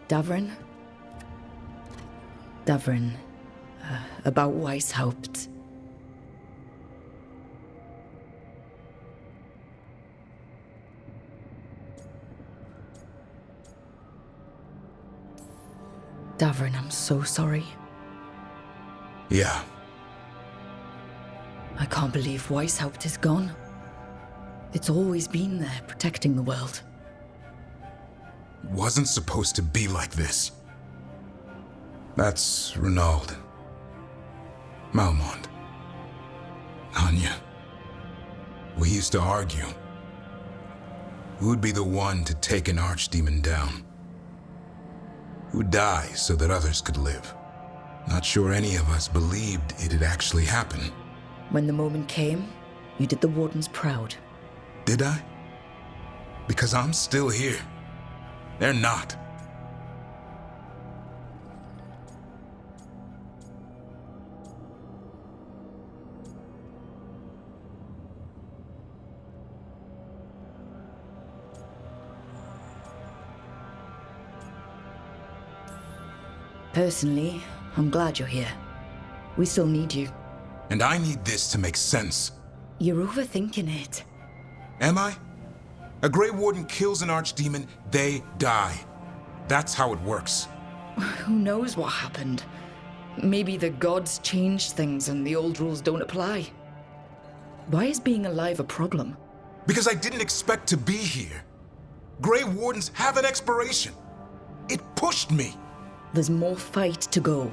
Davrin? Davrin. About Weissheupt. Davrin, I'm so sorry. Yeah. I can't believe Weissheupt is gone. It's always been there, protecting the world. It wasn't supposed to be like this. That's Renaud. Malmont. Anya. We used to argue. Who'd be the one to take an archdemon down? Who'd die so that others could live? Not sure any of us believed it'd actually happen. When the moment came, you did the Wardens proud. Did I? Because I'm still here. They're not. Personally, I'm glad you're here. We still need you. And I need this to make sense. You're overthinking it. Am I? A Grey Warden kills an archdemon, they die. That's how it works. Who knows what happened? Maybe the gods changed things and the old rules don't apply. Why is being alive a problem? Because I didn't expect to be here. Grey Wardens have an expiration. It pushed me. There's more fight to go.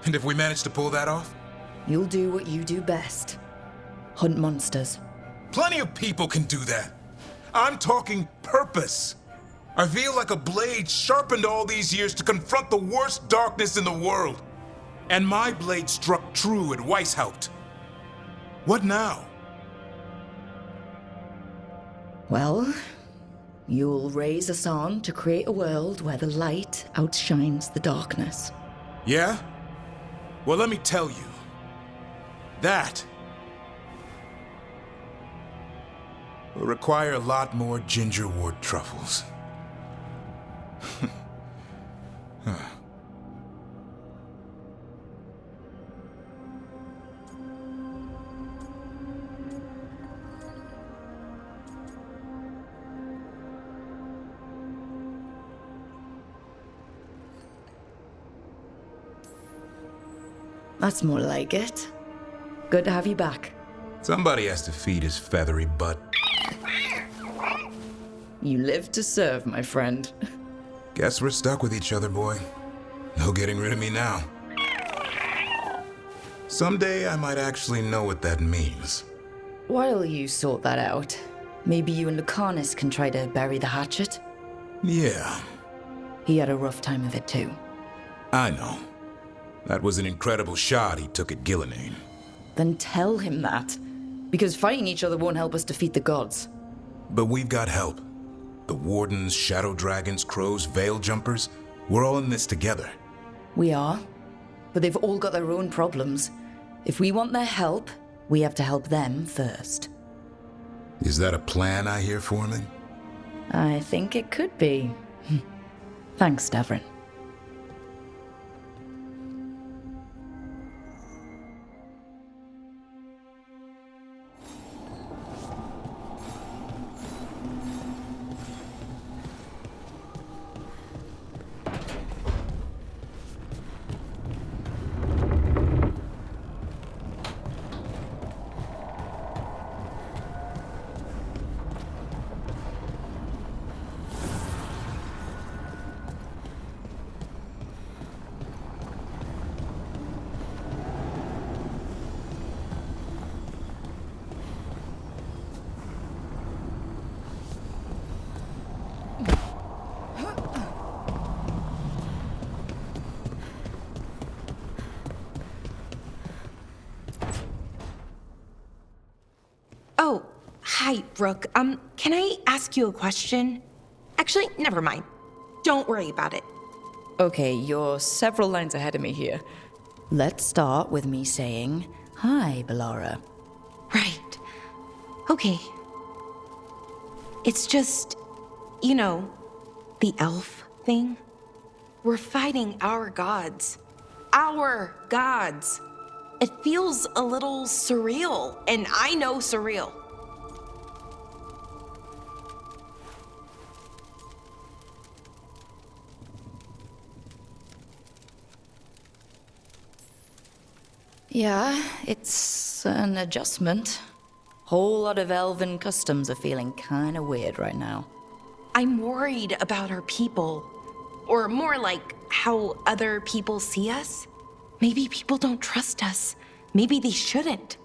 And if we manage to pull that off? You'll do what you do best. Hunt monsters. Plenty of people can do that. I'm talking purpose. I feel like a blade sharpened all these years to confront the worst darkness in the world. And my blade struck true at Weissheupt. What now? Well, you'll raise us on to create a world where the light outshines the darkness. Yeah? Well, let me tell you. That will require a lot more gingerwort truffles. That's more like it. Good to have you back. Somebody has to feed his feathery butt. You live to serve, my friend. Guess we're stuck with each other, boy. No getting rid of me now. Someday I might actually know what that means. While you sort that out, maybe you and Lucanus can try to bury the hatchet? Yeah, He had a rough time of it too. I know. That was an incredible shot he took at Gillenane. Then tell him that. Because fighting each other won't help us defeat the gods. But we've got help. The Wardens, Shadow Dragons, Crows, Veil Jumpers, we're all in this together. We are. But they've all got their own problems. If we want their help, we have to help them first. Is that a plan I hear forming? I think it could be. Thanks, Davrin. Hi, Brooke. Can I ask you a question? Actually, never mind. Don't worry about it. Okay, you're several lines ahead of me here. Let's start with me saying, "Hi, Bellara." Right. Okay. It's just, the elf thing. We're fighting our gods. Our gods. It feels a little surreal, and I know surreal. Yeah, it's an adjustment. Whole lot of elven customs are feeling kinda weird right now. I'm worried about our people. Or more like how other people see us. Maybe people don't trust us. Maybe they shouldn't.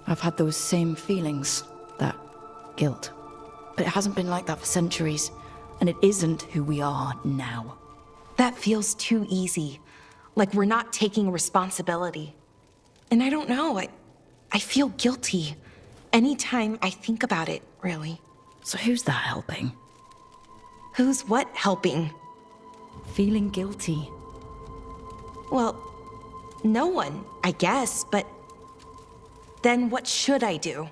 I've had those same feelings, that guilt. But it hasn't been like that for centuries, and it isn't who we are now. That feels too easy. Like we're not taking responsibility. And I don't know, I feel guilty. Anytime I think about it, really. So who's that helping? Who's what helping? Feeling guilty. Well, no one, I guess, but then what should I do?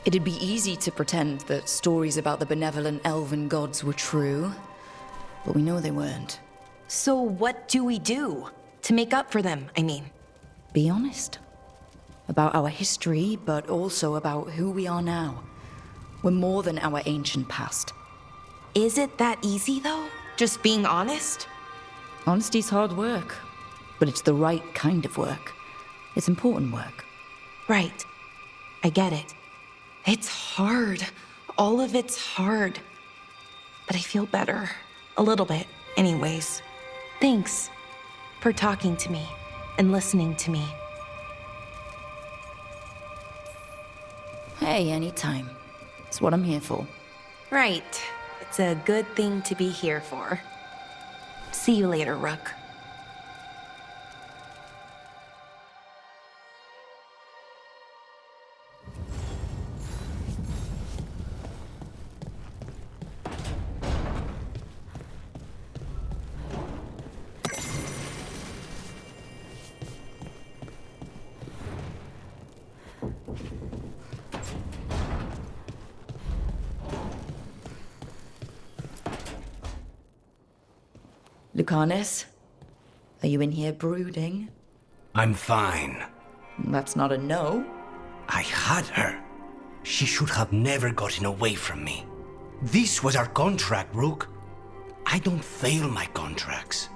It'd be easy to pretend that stories about the benevolent elven gods were true, but we know they weren't. So what do we do? To make up for them, I mean. Be honest. About our history, but also about who we are now. We're more than our ancient past. Is it that easy, though? Just being honest? Honesty's hard work, but it's the right kind of work. It's important work. Right. I get it. It's hard. All of it's hard. But I feel better. A little bit, anyways. Thanks for talking to me and listening to me. Hey, anytime. It's what I'm here for. Right. It's a good thing to be here for. See you later, Rook. Lucanus, are you in here brooding? I'm fine. That's not a no. I had her. She should have never gotten away from me. This was our contract, Rook. I don't fail my contracts.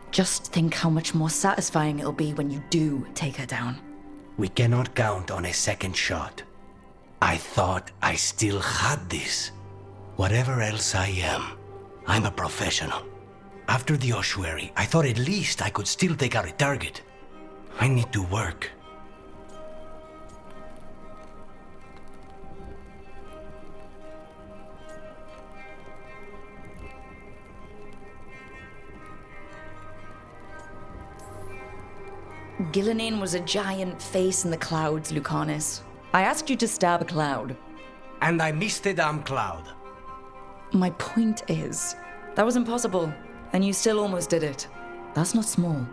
Just think how much more satisfying it'll be when you do take her down. We cannot count on a second shot. I thought I still had this. Whatever else I am, I'm a professional. After the ossuary, I thought at least I could still take out a target. I need to work. Gillinan was a giant face in the clouds, Lucanus. I asked you to stab a cloud. And I missed the damn cloud. My point is, that was impossible, and you still almost did it. That's not small.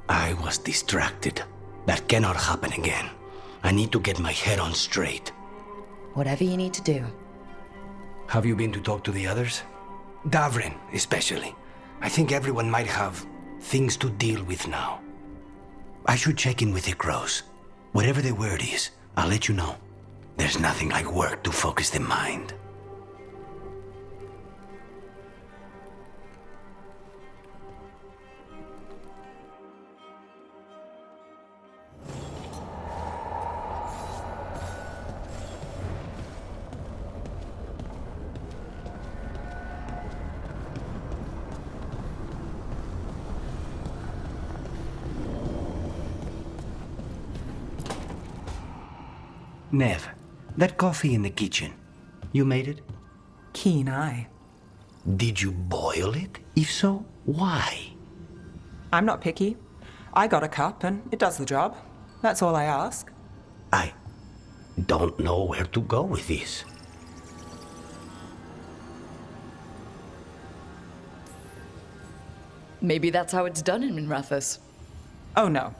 I was distracted. That cannot happen again. I need to get my head on straight. Whatever you need to do. Have you been to talk to the others? Davrin, especially. I think everyone might have things to deal with now. I should check in with the crows. Whatever the word is, I'll let you know. There's nothing like work to focus the mind. Nev, that coffee in the kitchen, you made it? Keen eye. Did you boil it? If so, why? I'm not picky. I got a cup and it does the job. That's all I ask. I don't know where to go with this. Maybe that's how it's done in Minrathous. Oh no.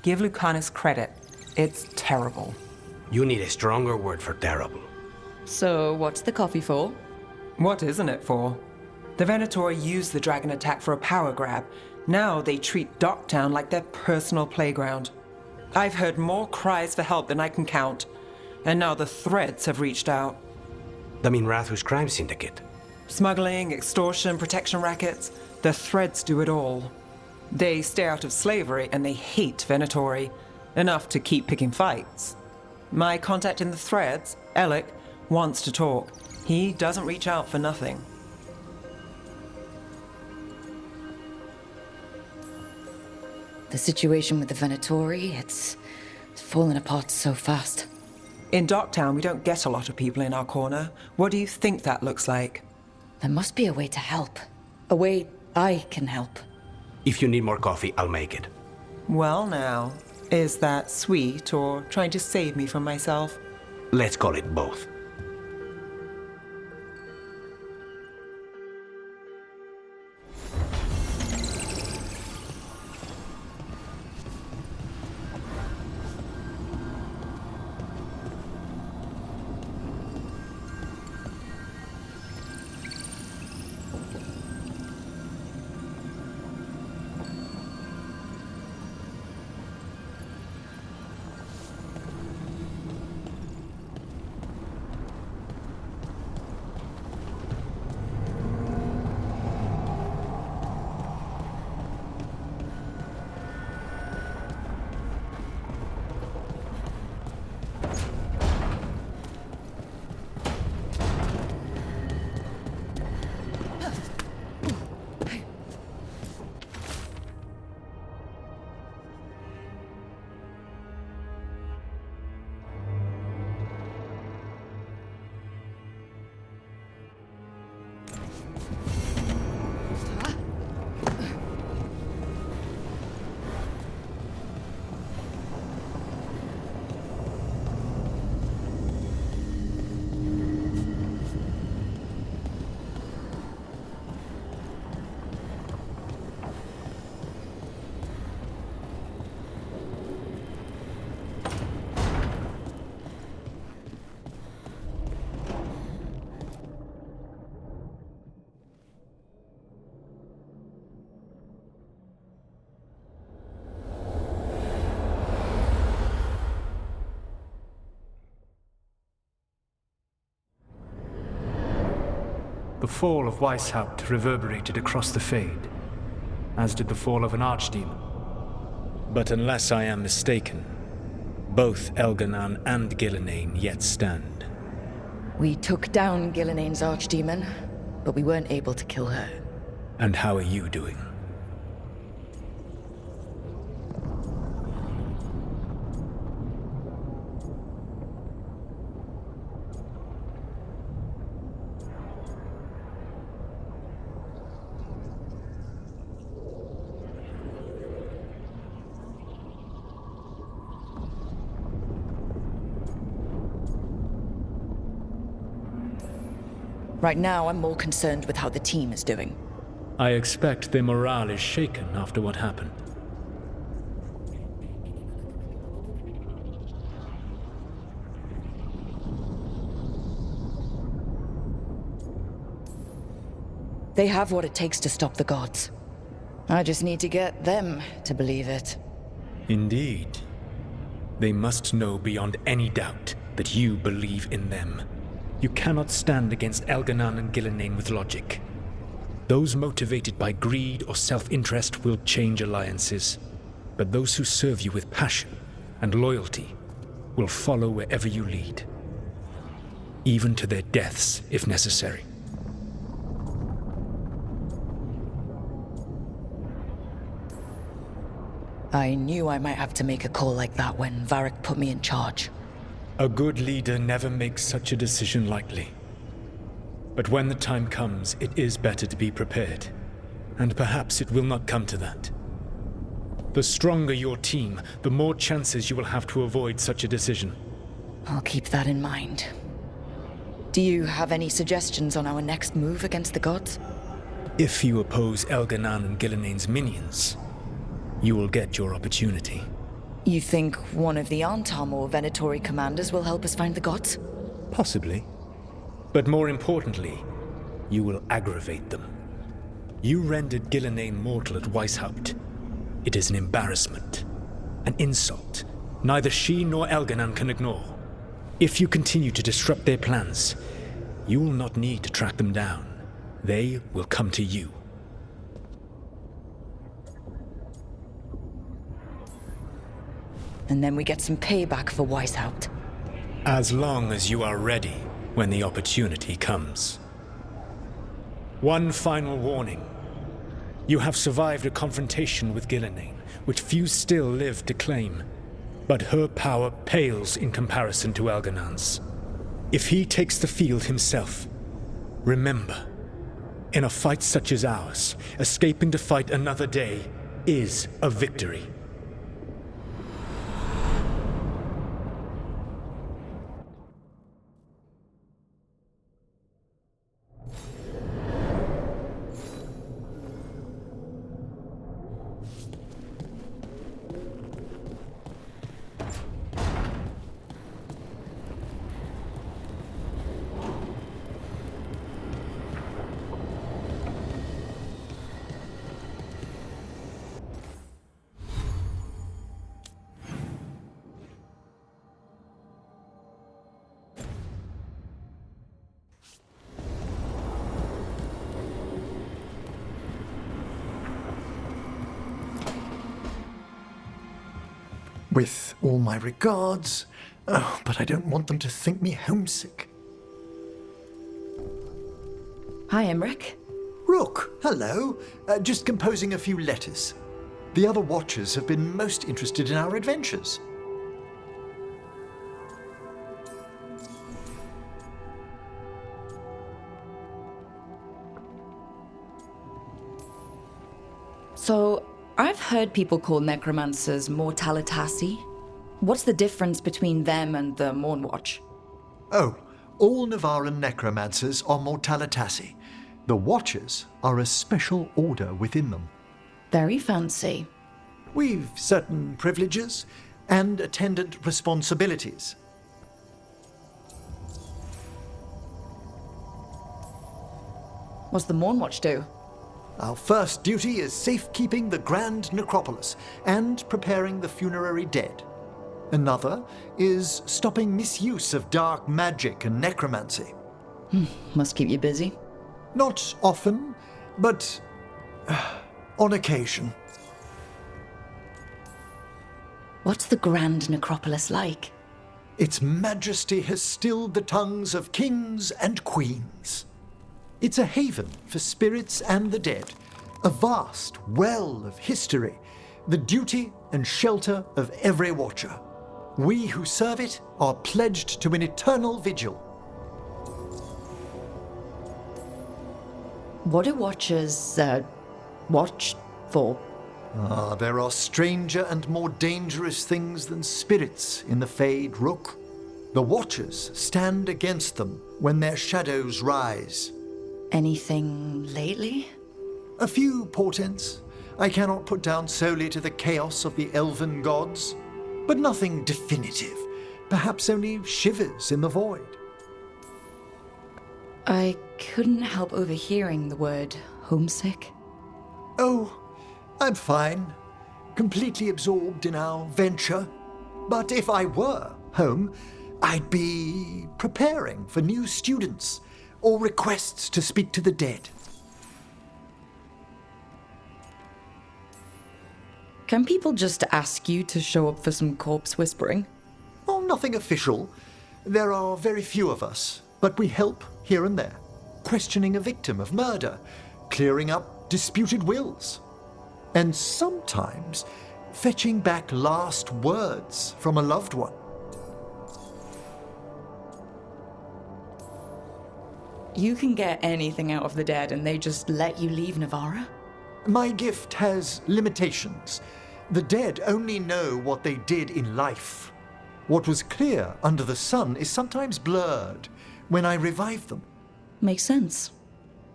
Give Lucanus credit. It's terrible. You need a stronger word for terrible. So, what's the coffee for? What isn't it for? The Venatori used the dragon attack for a power grab. Now they treat Docktown like their personal playground. I've heard more cries for help than I can count. And now the Threads have reached out. The Minrathous crime syndicate. Smuggling, extortion, protection rackets. The Threads do it all. They stay out of slavery and they hate Venatori. Enough to keep picking fights. My contact in the Threads, Alec, wants to talk. He doesn't reach out for nothing. The situation with the Venatori, it's fallen apart so fast. In Docktown, we don't get a lot of people in our corner. What do you think that looks like? There must be a way to help. A way I can help. If you need more coffee, I'll make it. Well now, is that sweet or trying to save me from myself? Let's call it both. The fall of Weissheupt reverberated across the Fade, as did the fall of an archdemon. But unless I am mistaken, both Elganan and Gillenane yet stand. We took down Gillenane's archdemon, but we weren't able to kill her. And how are you doing? Right now, I'm more concerned with how the team is doing. I expect their morale is shaken after what happened. They have what it takes to stop the gods. I just need to get them to believe it. Indeed. They must know beyond any doubt that you believe in them. You cannot stand against Elganan and Gillenane with logic. Those motivated by greed or self-interest will change alliances, but those who serve you with passion and loyalty will follow wherever you lead, even to their deaths if necessary. I knew I might have to make a call like that when Varric put me in charge. A good leader never makes such a decision lightly. But when the time comes, it is better to be prepared. And perhaps it will not come to that. The stronger your team, the more chances you will have to avoid such a decision. I'll keep that in mind. Do you have any suggestions on our next move against the gods? If you oppose Elganan and Gilnean's minions, you will get your opportunity. You think one of the Antam or Venatori commanders will help us find the gods? Possibly. But more importantly, you will aggravate them. You rendered Gilnean mortal at Weissheupt. It is an embarrassment, an insult, neither she nor Elganan can ignore. If you continue to disrupt their plans, you will not need to track them down. They will come to you. And then we get some payback for Weissheupt. As long as you are ready when the opportunity comes. One final warning. You have survived a confrontation with Gilnean, which few still live to claim. But her power pales in comparison to Elganan's. If he takes the field himself, remember, in a fight such as ours, escaping to fight another day is a victory. With all my regards, but I don't want them to think me homesick. Hi, Emmerich. Rook, hello. Just composing a few letters. The other Watchers have been most interested in our adventures. So, I've heard people call necromancers mortalitasi. What's the difference between them and the Mornwatch? Oh, all Navaran necromancers are mortalitasi. The Watchers are a special order within them. Very fancy. We've certain privileges and attendant responsibilities. What's the Mornwatch do? Our first duty is safekeeping the Grand Necropolis and preparing the funerary dead. Another is stopping misuse of dark magic and necromancy. Must keep you busy. Not often, but on occasion. What's the Grand Necropolis like? Its majesty has stilled the tongues of kings and queens. It's a haven for spirits and the dead, a vast well of history, the duty and shelter of every Watcher. We who serve it are pledged to an eternal vigil. What do Watchers, watch for? There are stranger and more dangerous things than spirits in the Fade, Rook. The Watchers stand against them when their shadows rise. Anything lately? A few portents I cannot put down solely to the chaos of the elven gods, but nothing definitive. Perhaps only shivers in the void. I couldn't help overhearing the word homesick. Oh, I'm fine. Completely absorbed in our venture. But if I were home, I'd be preparing for new students or requests to speak to the dead. Can people just ask you to show up for some corpse whispering? Oh, nothing official. There are very few of us, but we help here and there. Questioning a victim of murder, clearing up disputed wills, and sometimes fetching back last words from a loved one. You can get anything out of the dead and they just let you leave Navarra? My gift has limitations. The dead only know what they did in life. What was clear under the sun is sometimes blurred when I revive them. Makes sense.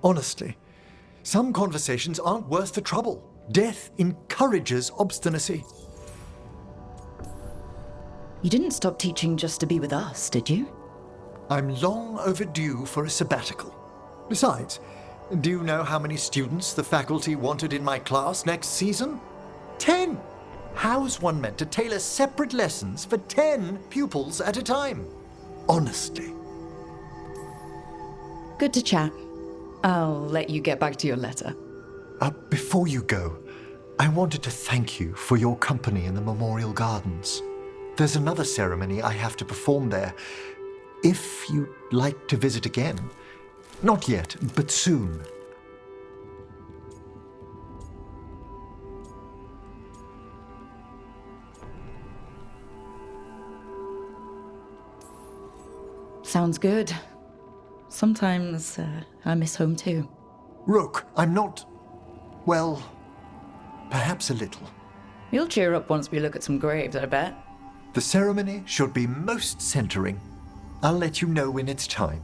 Honestly, some conversations aren't worth the trouble. Death encourages obstinacy. You didn't stop teaching just to be with us, did you? I'm long overdue for a sabbatical. Besides, do you know how many students the faculty wanted in my class next season? 10! How's one meant to tailor separate lessons for 10 pupils at a time? Honestly. Good to chat. I'll let you get back to your letter. Before you go, I wanted to thank you for your company in the Memorial Gardens. There's another ceremony I have to perform there. If you'd like to visit again. Not yet, but soon. Sounds good. Sometimes I miss home too. Rook, I'm not... well, perhaps a little. You'll cheer up once we look at some graves, I bet. The ceremony should be most centering. I'll let you know when it's time.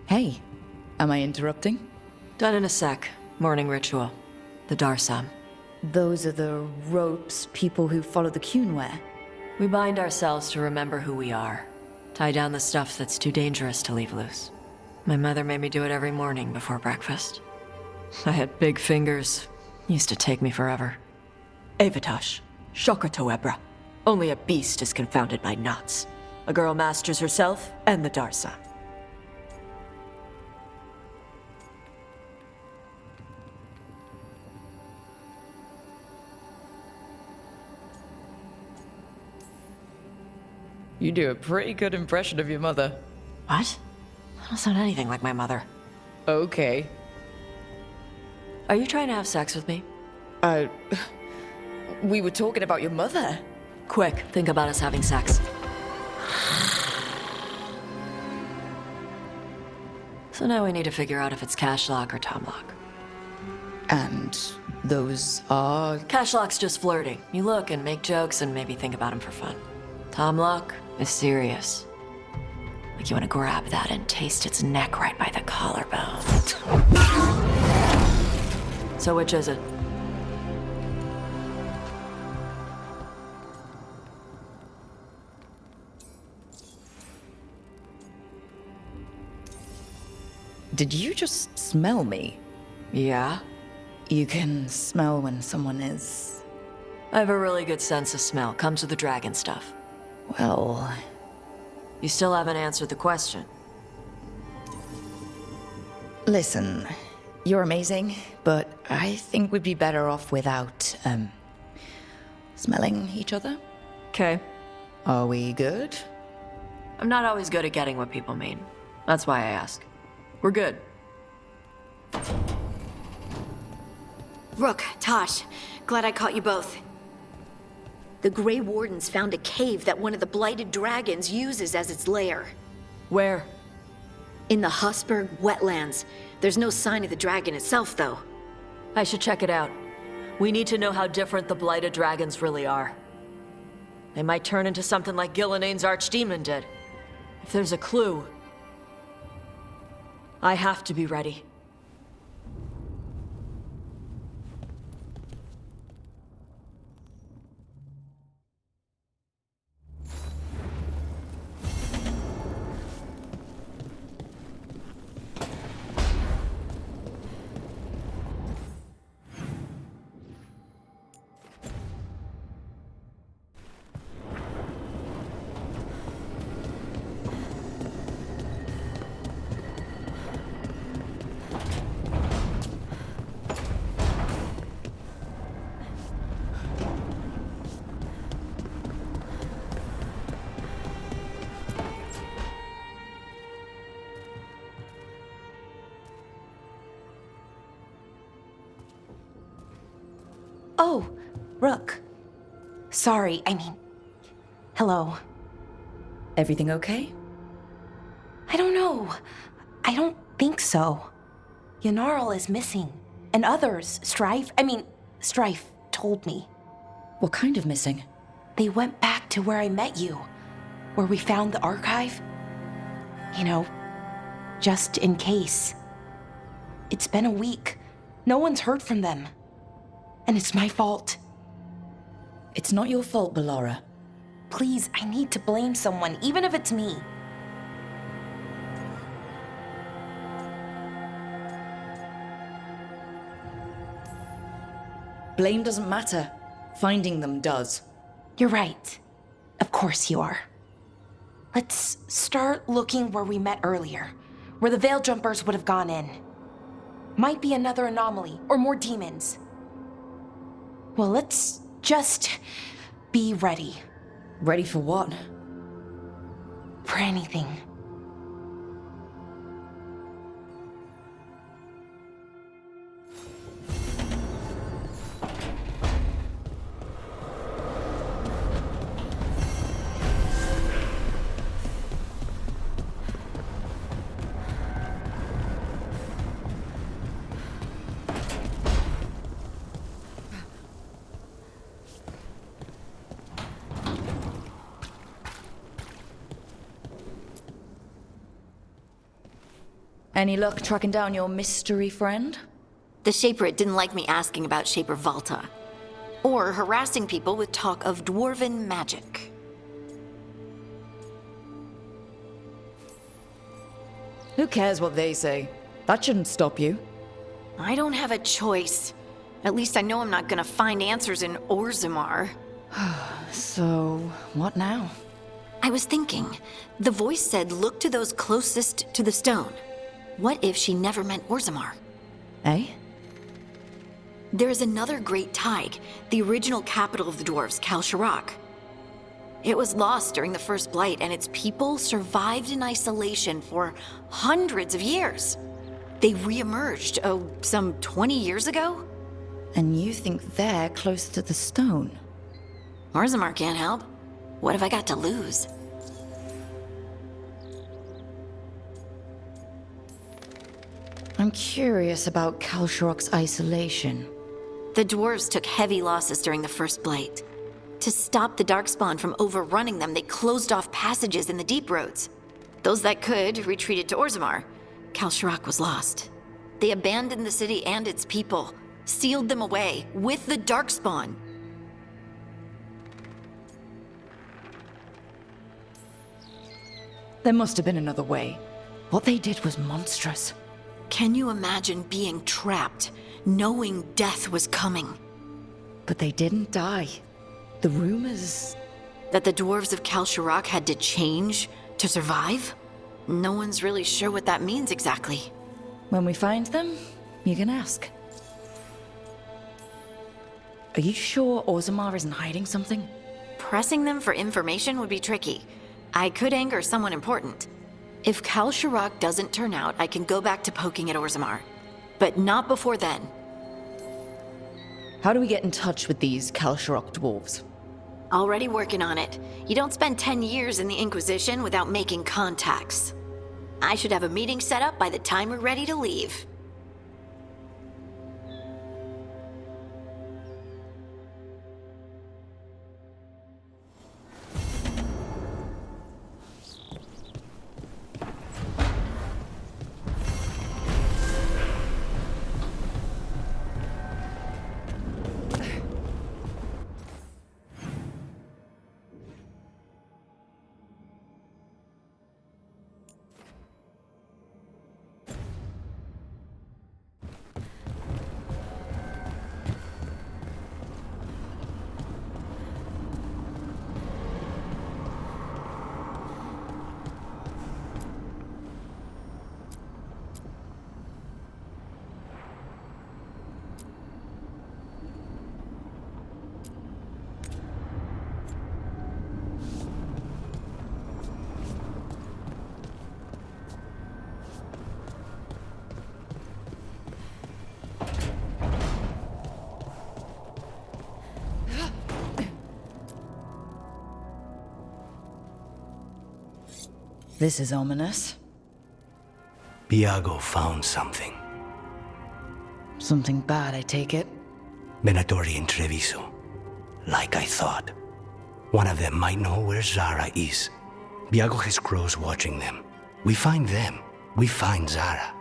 Hey, am I interrupting? Done in a sec. Morning ritual. The Darsam. Those are the ropes people who follow the Qun wear. We bind ourselves to remember who we are. Tie down the stuff that's too dangerous to leave loose. My mother made me do it every morning before breakfast. I had big fingers. Used to take me forever. Avatash. Shokratoebra. Only a beast is confounded by knots. A girl masters herself and the Darsam. You do a pretty good impression of your mother. What? I don't sound anything like my mother. Okay. Are you trying to have sex with me? We were talking about your mother. Quick, think about us having sex. So now we need to figure out if it's Cashlock or Tomlock. And those are... Cashlock's just flirting. You look and make jokes and maybe think about him for fun. Tomlock is serious. Like you want to grab that and taste its neck right by the collarbone. So which is it? Did you just smell me? Yeah? You can smell when someone is... I have a really good sense of smell. Comes with the dragon stuff. well... You still haven't answered the question. Listen, you're amazing, but I think we'd be better off without, smelling each other. Okay. Are we good? I'm not always good at getting what people mean. That's why I ask. We're good. Rook, Tosh, glad I caught you both. The Grey Wardens found a cave that one of the Blighted Dragons uses as its lair. Where? In the Husberg wetlands. There's no sign of the dragon itself, though. I should check it out. We need to know how different the Blighted Dragons really are. They might turn into something like Gillenane's archdemon did. If there's a clue, I have to be ready. Oh, Rook. Sorry, hello. Everything okay? I don't know. I don't think so. Yanarl is missing. And others, Strife told me. What kind of missing? They went back to where I met you, where we found the archive. You know, just in case. It's been a week. No one's heard from them. And it's my fault. It's not your fault, Bellara. Please, I need to blame someone, even if it's me. Blame doesn't matter. Finding them does. You're right. Of course you are. Let's start looking where we met earlier, where the Veil Jumpers would have gone in. Might be another anomaly, or more demons. Well, let's just be ready. Ready for what? For anything. Any luck tracking down your mystery friend? The Shaperit didn't like me asking about Shaper Valta, or harassing people with talk of dwarven magic. Who cares what they say? That shouldn't stop you. I don't have a choice. At least I know I'm not gonna find answers in Orzammar. So, what now? I was thinking, the voice said look to those closest to the stone. What if she never meant Orzammar? Eh? There is another great Tig, the original capital of the dwarves, Kalsharak. It was lost during the First Blight, and its people survived in isolation for hundreds of years. They re-emerged, some 20 years ago? And you think they're close to the stone? Orzammar can't help. What have I got to lose? I'm curious about Kalsharak's isolation. The dwarves took heavy losses during the First Blight. To stop the Darkspawn from overrunning them, they closed off passages in the deep roads. Those that could retreated to Orzammar. Kalsharak was lost. They abandoned the city and its people, sealed them away with the Darkspawn. There must have been another way. What they did was monstrous. Can you imagine being trapped, knowing death was coming? But they didn't die. The rumors... That the dwarves of Kalsharak had to change to survive? No one's really sure what that means exactly. When we find them, you can ask. Are you sure Orzammar isn't hiding something? Pressing them for information would be tricky. I could anger someone important. If Kalsharak doesn't turn out, I can go back to poking at Orzammar. But not before then. How do we get in touch with these Kalsharak dwarves? Already working on it. You don't spend 10 years in the Inquisition without making contacts. I should have a meeting set up by the time we're ready to leave. This is ominous. Biago found something. Something bad, I take it. Venatori and Treviso. Like I thought. One of them might know where Zara is. Biago has crows watching them. We find them. We find Zara.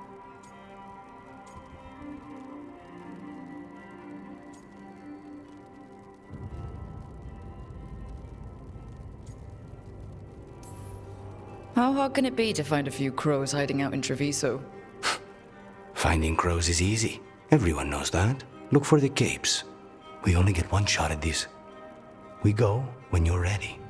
How hard can it be to find a few crows hiding out in Treviso? Finding crows is easy. Everyone knows that. Look for the capes. We only get one shot at this. We go when you're ready.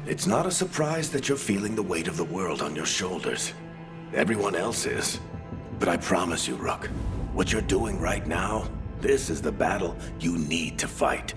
It's not a surprise that you're feeling the weight of the world on your shoulders. Everyone else is. But I promise you, Rook, what you're doing right now, this is the battle you need to fight.